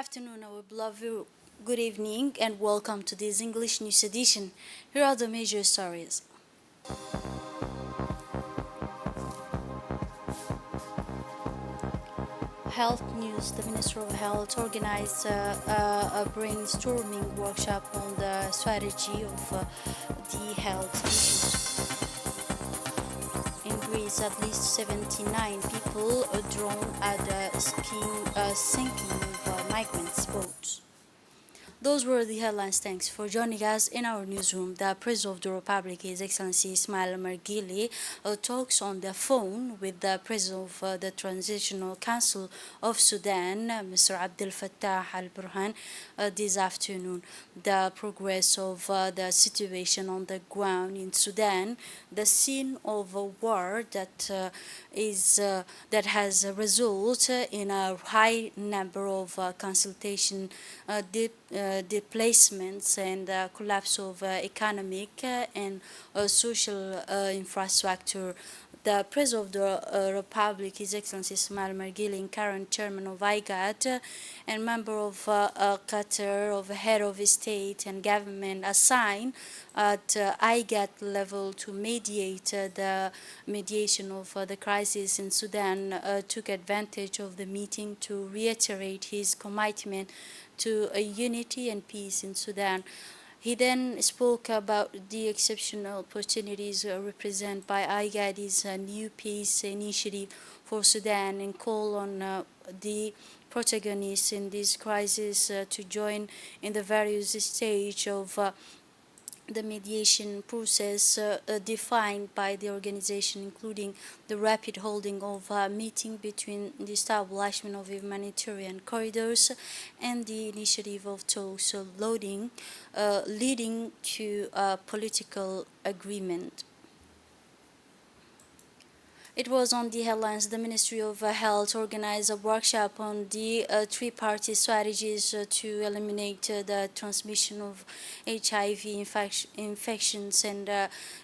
afternoon, our beloved. Good evening, and welcome to this English news edition. Here are the major stories. Health news. The Minister of Health organized a brainstorming workshop on the strategy of the health issues. In Greece, at least 79 people drowned at a sinking of migrants' boats. Those were the headlines. Thanks for joining us in our newsroom. The President of the Republic, His Excellency Ismail Margili, talks on the phone with the President of the Transitional Council of Sudan, Mr. Abdel Fattah al-Burhan, this afternoon. The progress of the situation on the ground in Sudan, the scene of a war that has resulted in a high number of consultation displacements and collapse of economic and social infrastructure. The President of the Republic, His Excellency Ismail Margili, current chairman of IGAD and member of Qatar, of head of state and government assigned at IGAD level to mediate the mediation of the crisis in Sudan, took advantage of the meeting to reiterate his commitment to unity and peace in Sudan. He then spoke about the exceptional opportunities represented by IGAD's new peace initiative for Sudan and called on the protagonists in this crisis to join in the various stages of the mediation process defined by the organization, including the rapid holding of a meeting between the establishment of humanitarian corridors and the initiative of talks leading to a political agreement. It was on the headlines. The Ministry of Health organized a workshop on the three-party strategies to eliminate the transmission of HIV infections and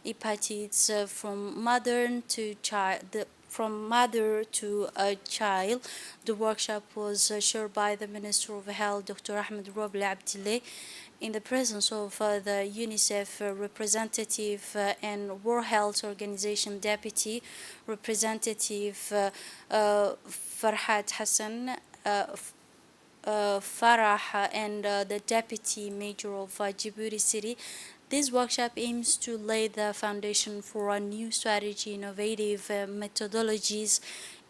hepatitis from mother to child. From mother to a child. The workshop was chaired by the Minister of Health, Dr. Ahmed Roble Abdillah, in the presence of the UNICEF representative and World Health Organization deputy representative Farhat Hassan Farah and the deputy mayor of Djibouti City. This workshop aims to lay the foundation for a new strategy, innovative methodologies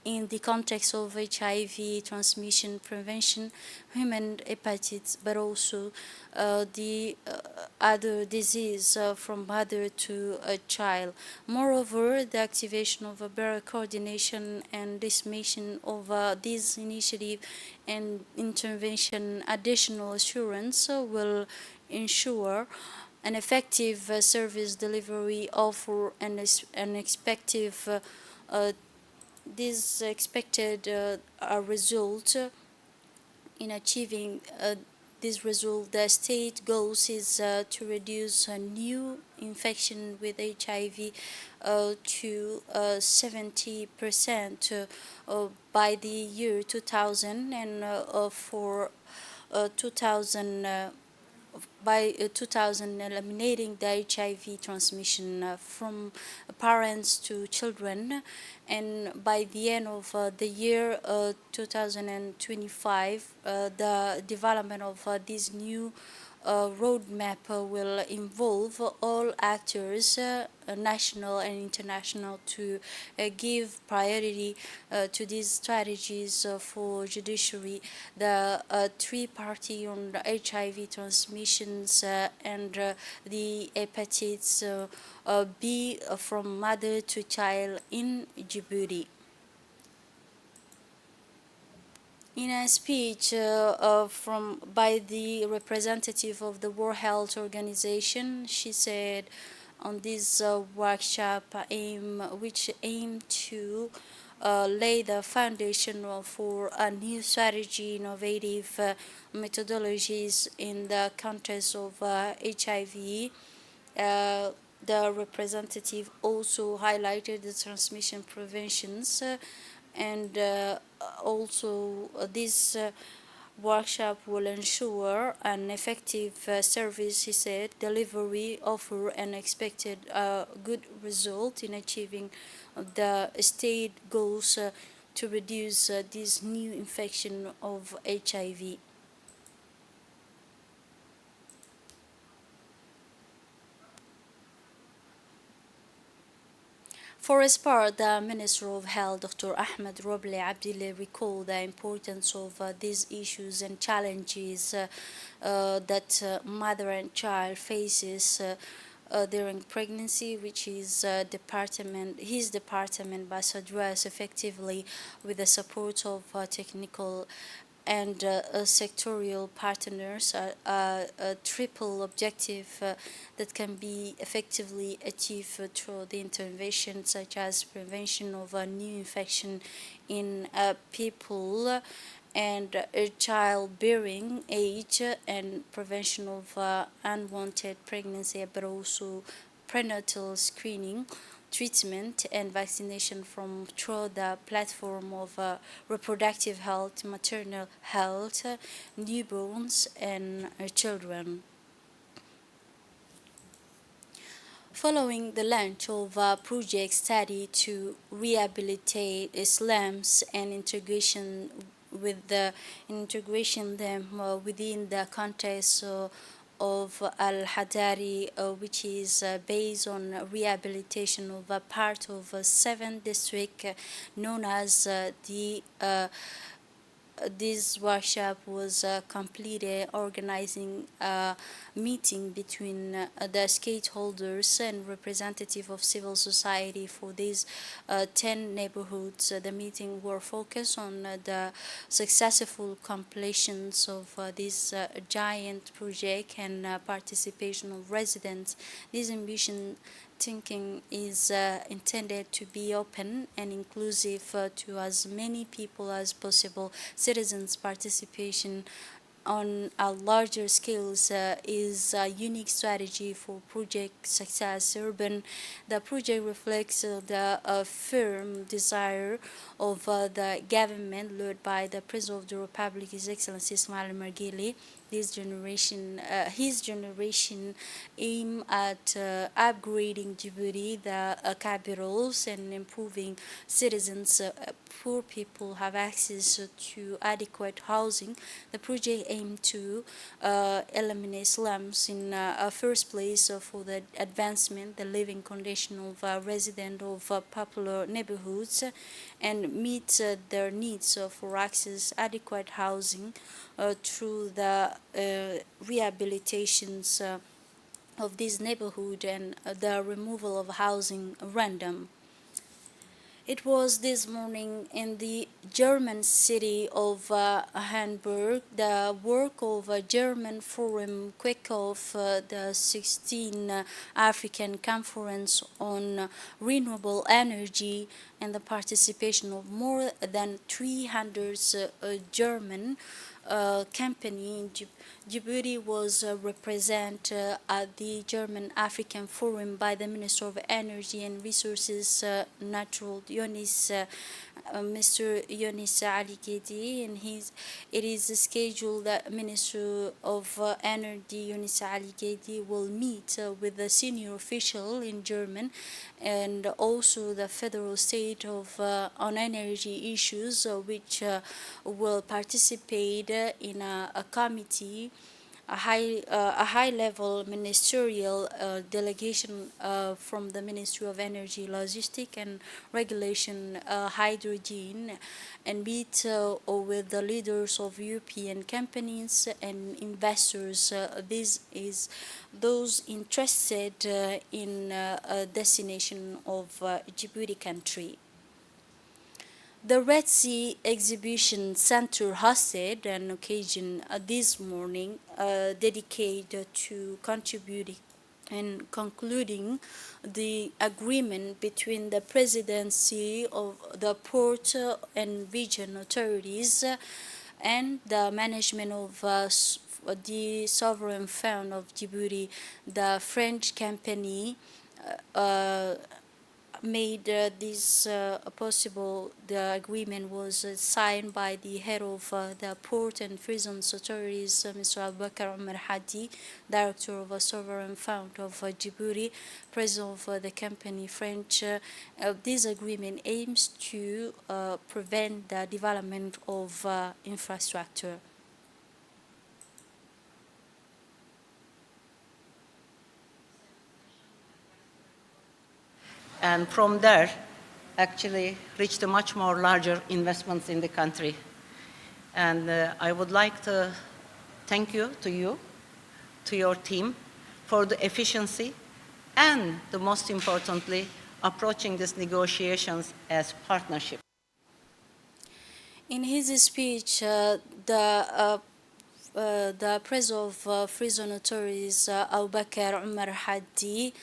in the context of HIV transmission prevention, human hepatitis, but also the other disease from mother to a child. Moreover, the activation of a better coordination and dissemination of this initiative and intervention additional assurance will ensure an effective service delivery offer and an this expected result. In achieving this result, the state goals is to reduce a new infection with HIV to 70% by the year 2000 and for 2000 by 2000, eliminating the HIV transmission from parents to children, and by the end of the year 2025, the development of this new roadmap will involve all actors, national and international, to give priority to these strategies for judiciary, the three-party on the HIV transmissions and the hepatitis B from mother to child in Djibouti. In a speech by the representative of the World Health Organization, she said on this workshop which aimed to lay the foundation for a new strategy, innovative methodologies in the context of HIV. The representative also highlighted the transmission preventions and also this workshop will ensure an effective service, he said, delivery, offer, and expected good result in achieving the state goals to reduce this new infection of HIV. For his part, the Minister of Health, Dr. Ahmed Roble Abdillah, recalled the importance of these issues and challenges that mother and child faces during pregnancy, which his department must address effectively with the support of technical and sectorial partners are a triple objective that can be effectively achieved through the intervention such as prevention of a new infection in people and childbearing age and prevention of unwanted pregnancy, but also prenatal screening, treatment, and vaccination from through the platform of reproductive health, maternal health, newborns, and children. Following the launch of a project study to rehabilitate slums and integration them within the context of Al Hadari, which is based on rehabilitation of a part of a seven district known as the this workshop was completed organizing a meeting between the stakeholders and representative of civil society for these 10 neighborhoods. The meeting were focused on the successful completions of this giant project and participation of residents. This ambition thinking is intended to be open and inclusive to as many people as possible. Citizens' participation on a larger scales is a unique strategy for project success. The project reflects the firm desire of the government led by the President of the Republic, His Excellency Ismail Margili. His generation aim at upgrading Djibouti, the capitals, and improving citizens. Poor people have access to adequate housing. The project aimed to eliminate slums in first place for the advancement, the living condition of residents of popular neighborhoods, and meet their needs for access adequate housing through the rehabilitations of this neighborhood and the removal of housing random. It was this morning in the German city of Hamburg, the work of a German forum kick off the 16th African Conference on Renewable Energy and the participation of more than 300 German company in Djibouti was represented at the German African Forum by the Minister of Energy and Resources, Natural Mr. Yonis Ali Gedi, and it is scheduled that Minister of Energy Yonis Ali Gedi will meet with the senior official in German and also the federal state of on energy issues, which will participate in a committee, a high level ministerial delegation from the Ministry of Energy, Logistics and Regulation, Hydrogen, and meet with the leaders of European companies and investors. This is those interested in a destination of Djibouti country. The Red Sea Exhibition Center hosted an occasion this morning dedicated to contributing and concluding the agreement between the presidency of the port and region authorities and the management of the sovereign fund of Djibouti, the French company. Uh, made this possible. The agreement was signed by the head of the Port and Prisons Authorities, Mr. Abubakar Umar Hadi, Director of a Sovereign Fund of Djibouti, President of the company French. This agreement aims to prevent the development of infrastructure. And from there, actually reached a much more larger investments in the country. And I would like to thank you, to your team, for the efficiency and, the most importantly, approaching these negotiations as partnership. In his speech, the president of Free Zone Authorities, Abu Bakr Umar Hadi,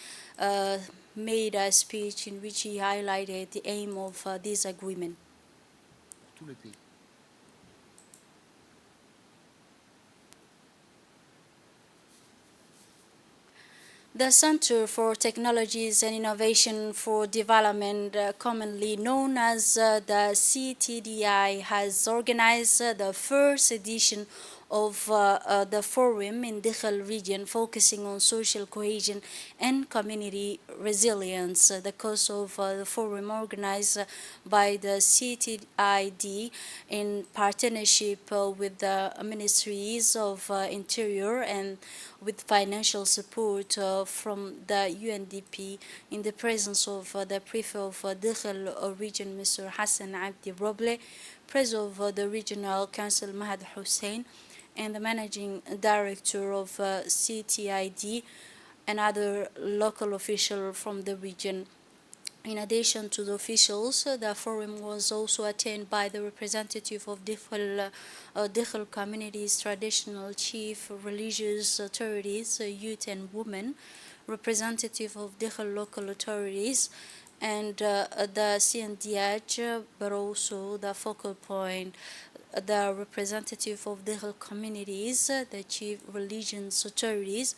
made a speech in which he highlighted the aim of this agreement. The Center for Technologies and Innovation for Development, commonly known as the CTDI, has organized the first edition of the forum in Dakhel region, focusing on social cohesion and community resilience. The course of the forum, organized by the CTID in partnership with the ministries of Interior and with financial support from the UNDP, in the presence of the Prefect of Dakhel region, Mr. Hassan Abdi Roble, President of the Regional Council, Mahad Hussein, and the Managing Director of CTID, and other local officials from the region. In addition to the officials, the forum was also attended by the representative of Dakhel communities, traditional chief, religious authorities, youth and women, representative of Dakhel local authorities, and the CNDH, but also the focal point, the representative of Dakhel communities, the chief religious authorities,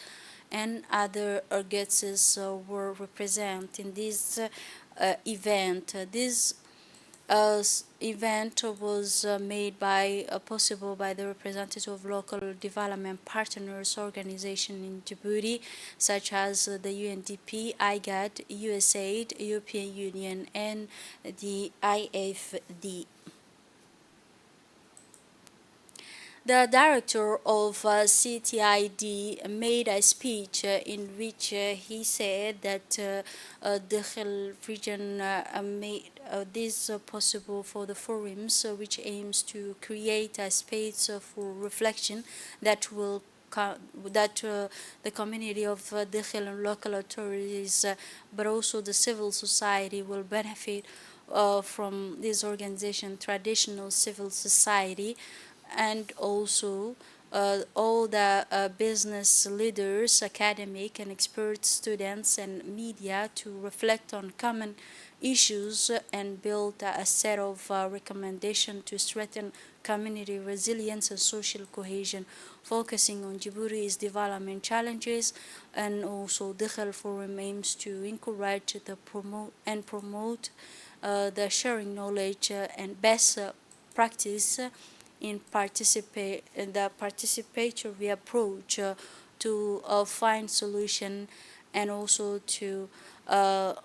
and other guests were represented in this event. This event was made possible by the representative of local development partners organization in Djibouti, such as the UNDP, IGAD, USAID, European Union, and the IFD. The director of CTID made a speech in which he said that the Dakhel region made this possible for the forums, which aims to create a space for reflection that will the community of Dakhel and local authorities, but also the civil society, will benefit from this organization, traditional civil society, and also all the business leaders, academic and expert students and media, to reflect on common issues and build a set of recommendations to strengthen community resilience and social cohesion, focusing on Djibouti's development challenges. And also Dakhel Forum aims to encourage promote the sharing knowledge and best practice in the participatory approach to find solution, and also to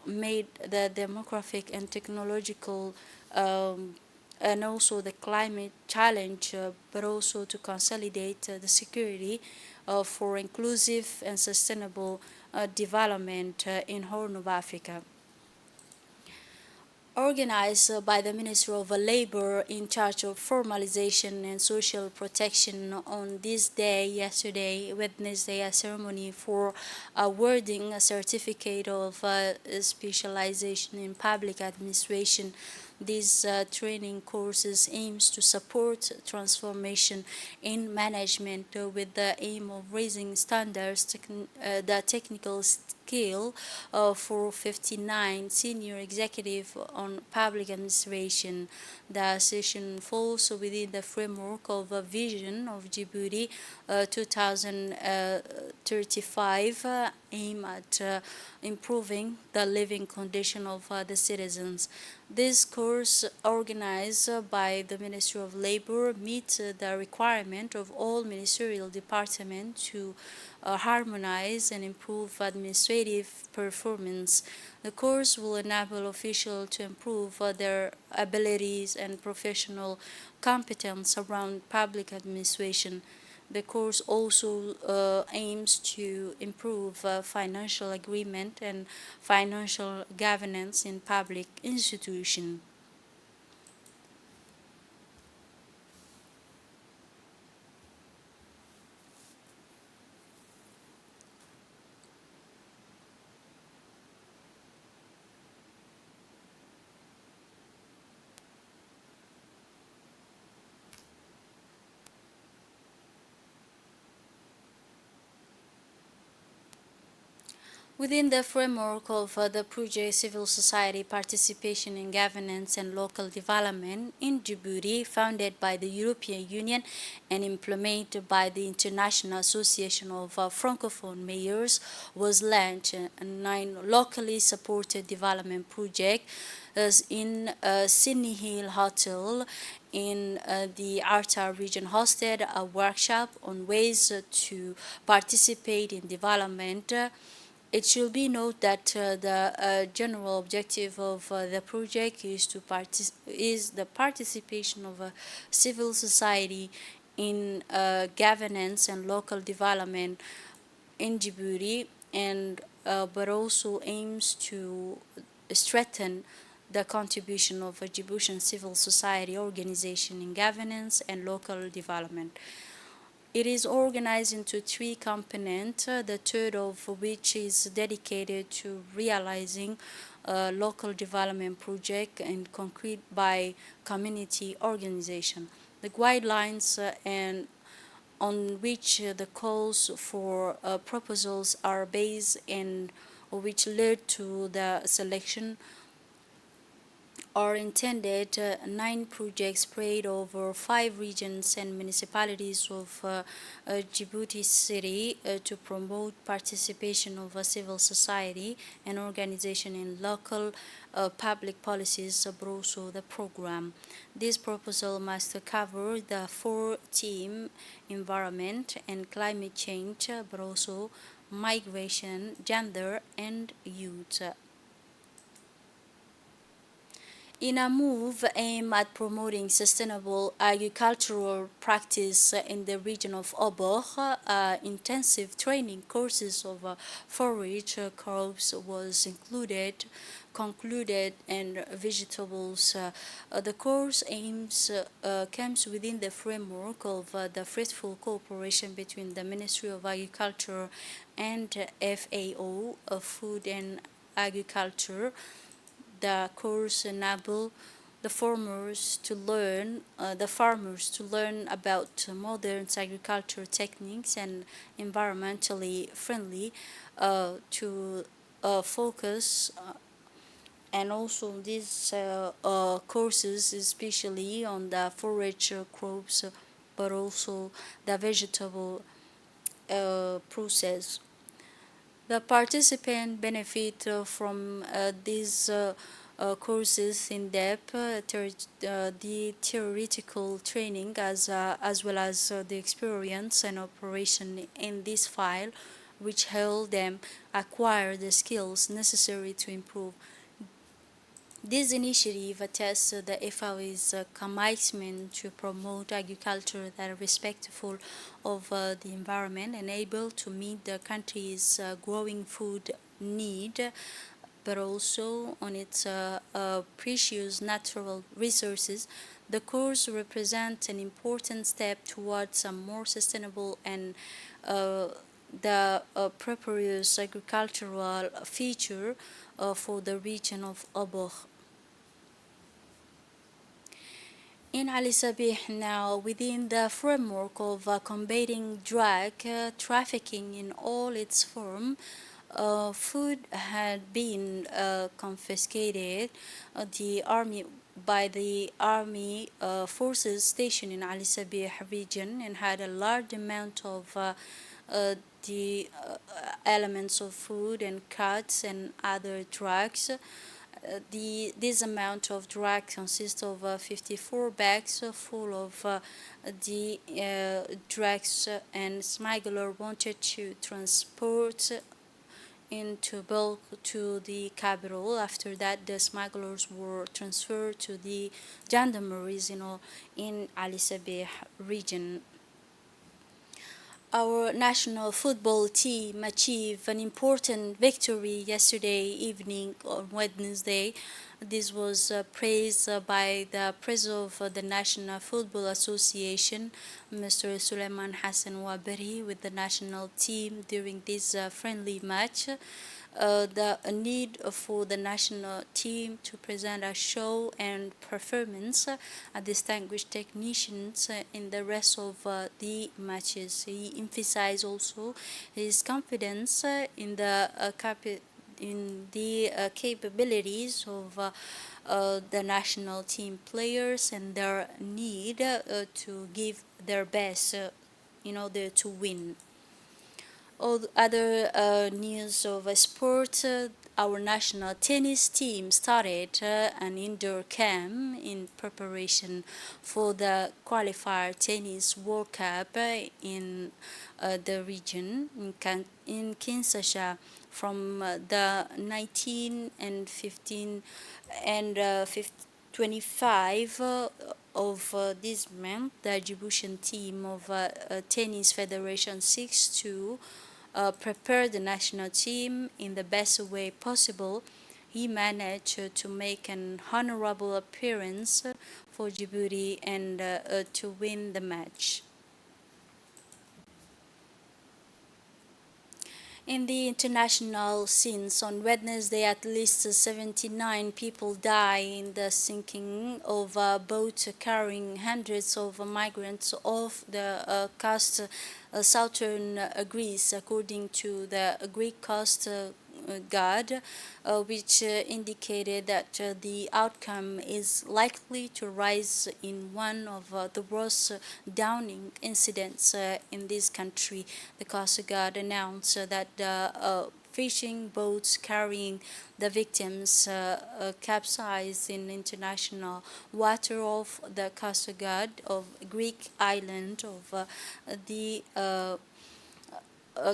make the demographic and technological and also the climate challenge, but also to consolidate the security for inclusive and sustainable development in Horn of Africa. Organized by the Ministry of Labor in charge of formalization and social protection, on this day, yesterday, Wednesday, a ceremony for awarding a certificate of specialization in public administration. These training courses aims to support transformation in management with the aim of raising standards, the technical skill for 59 senior executive on public administration. The session falls within the framework of a vision of Djibouti 2030 35 aim at improving the living condition of the citizens. This course, organized by the Ministry of Labor, meets the requirement of all ministerial departments to harmonize and improve administrative performance. The course will enable officials to improve their abilities and professional competence around public administration. The course also aims to improve financial agreement and financial governance in public institutions. Within the framework of the project Civil Society Participation in Governance and Local Development in Djibouti, founded by the European Union and implemented by the International Association of Francophone Mayors, was launched a 9 locally supported development project in Sydney Hill Hotel in the Arta region hosted a workshop on ways to participate in development. It should be noted that the general objective of the project is the participation of civil society in governance and local development in Djibouti, and but also aims to strengthen the contribution of a Djiboutian civil society organization in governance and local development. It is organized into 3 components, the third of which is dedicated to realizing a local development project and concrete by community organization. The guidelines and on which the calls for proposals are based and which led to the selection are intended 9 projects spread over 5 regions and municipalities of Djibouti City to promote participation of civil society and organization in local public policies, but also the program. This proposal must cover the 4 themes: environment and climate change, but also migration, gender, and youth. In a move aimed at promoting sustainable agricultural practice in the region of Obor, intensive training courses of forage crops was concluded, and vegetables. The course comes within the framework of the fruitful cooperation between the Ministry of Agriculture and FAO, Food and Agriculture. The course enable the farmers to learn about modern agriculture techniques and environmentally friendly to focus and also these courses especially on the forage crops but also the vegetable process. The participant benefit from these courses in depth, the theoretical training as well as the experience and operation in this file, which help them acquire the skills necessary to improve. This initiative attests to the FAO's commitment to promote agriculture that is respectful of the environment and able to meet the country's growing food need, but also on its precious natural resources. The course represents an important step towards a more sustainable and the prosperous agricultural future for the region of Obor. In Ali Sabih now, within the framework of combating drug trafficking in all its forms, food had been confiscated. The army by the army forces stationed in Ali Sabih region and had a large amount of the elements of food and cuts and other drugs. This amount of drug consists of 54 bags full of the drugs, and smuggler wanted to transport into bulk to the capital. After that, the smugglers were transferred to the gendarmeries in Ali Sabeh region. Our national football team achieved an important victory yesterday evening on Wednesday. This was praised by the president of the National Football Association, Mr. Suleiman Hassan Waberi, with the national team during this friendly match. The need for the national team to present a show and performance, distinguished technicians in the rest of the matches. He emphasized also his confidence in the capabilities of the national team players and their need to give their best in order to win. All other news of sport, our national tennis team started an indoor camp in preparation for the qualifier tennis World Cup in the region in Kinshasa from the 19 and 15 and 25 of this month. The Djiboutian team of Tennis Federation 6-2 prepare the national team in the best way possible. He managed to make an honorable appearance for Djibouti and to win the match. In the international scenes, on Wednesday, at least 79 people died in the sinking of a boat carrying hundreds of migrants off the coast southern Greece, according to the Greek Coast Guard, which indicated that the outcome is likely to rise in one of the worst drowning incidents in this country. The Coast Guard announced that the fishing boats carrying the victims capsized in international water off the Coast Guard of Greek island of the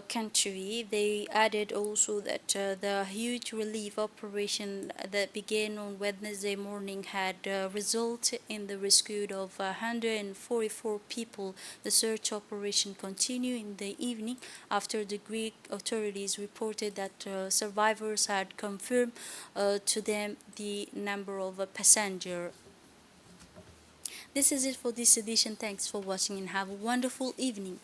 country. They added also that the huge relief operation that began on Wednesday morning had resulted in the rescue of 144 people. The search operation continued in the evening after the Greek authorities reported that survivors had confirmed to them the number of passengers. This is it for this edition. Thanks for watching and have a wonderful evening.